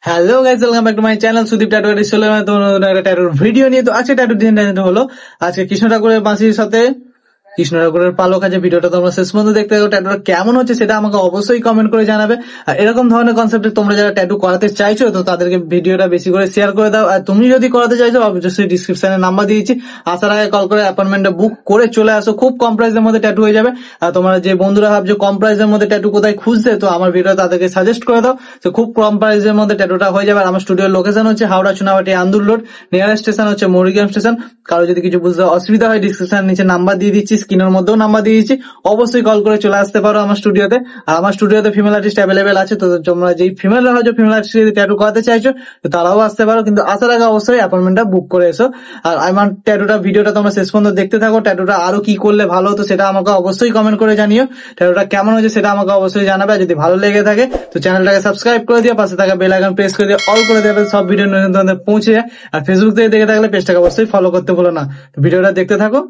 Hello guys, welcome back to my channel Sudip tattoo artist. চলে এলাম তোমার নতুন একটা ট্যাটুর ভিডিও নিয়ে। তো আজকে ট্যাটু ডিজাইনটা হলো আজকে কৃষ্ণ ঠাকুরের বাঁশির সাথে কৃষ্ণ ঠাকুরের পালক আছে। ভিডিওটা তোমরা শেষ পর্যন্ত দেখতে থাকো। ট্যাটুটা কেমন হচ্ছে সেটা আমাকে অবশ্যই কমেন্ট করে জানাবে। আর এরকম ধরনের কনসেপ্টে তোমরা যারা ট্যাটু করাতে চাইছো তো তাদেরকে ভিডিওটা বেশি করে শেয়ার করে দাও। আর তুমি যদি করাতে চাইছো অবশ্যই ডিসক্রিপশনে নাম্বার দিয়েছি, আসার আগে কল করে অ্যাপয়েন্টমেন্টটা বুক করে চলে আসো। খুব কম প্রাইসের মধ্যে ট্যাটু হয়ে যাবে। আর তোমরা যে বন্ধুরা ভাবছো কম প্রাইসের মধ্যে ট্যাটু কোথায় খুঁজতে, তো আমার ভিডিও তাদেরকে সাজেস্ট করে দাও। তো খুব কম প্রাইসের মধ্যে ট্যাটুটা হয়ে যাবে। আর আমার স্টুডিওর লোকেশন হচ্ছে Howrah Chunabati Andul road, nearest station হচ্ছে মরিগ্রাম স্টেশন। কারো যদি কিছু বুঝতে অসুবিধা হয় ডিসক্রিপশন নিচে নাম্বার দিয়ে দিচ্ছি, স্ক্রিনের মধ্যেও নাম্বার দিয়ে দিচ্ছি, অবশ্যই কল করে চলে আসতে পারো আমার স্টুডিওতে। আর আমার স্টুডিওতে ফিমেল আর্টিস্ট অ্যাভেলেবেল আছে। তো তোমরা যেই ফিমেলরা হয়তো ফিমেল আর্টিস্ট যদি ট্যাটু করাতে চাইছো তো তারাও আসতে পারো, কিন্তু আসার আগে অবশ্যই অ্যাপয়েন্টমেন্টটা বুক করে এসো। আর আমার ট্যাটুটা ভিডিওটা তোমরা শেষ পর্যন্ত দেখতে থাকো। ট্যাটুটা আরো কি করলে ভালো হতো সেটা আমাকে অবশ্যই কমেন্ট করে জানিও। ট্যাটুটা কেমন হয়েছে সেটা আমাকে অবশ্যই জানাবে। আর যদি ভালো লেগে থাকে তো চ্যানেলটাকে সাবস্ক্রাইব করে দিও, পাশে থাকা বেল আইকন প্রেস করে দিও, অল করে দেবে, সব ভিডিও নতুন পৌঁছে যায়। আর ফেসবুক থেকে দেখে থাকলে পেজটাকে অবশ্যই ফলো করতে ভুলো না। ভিডিওটা দেখতে থাকো।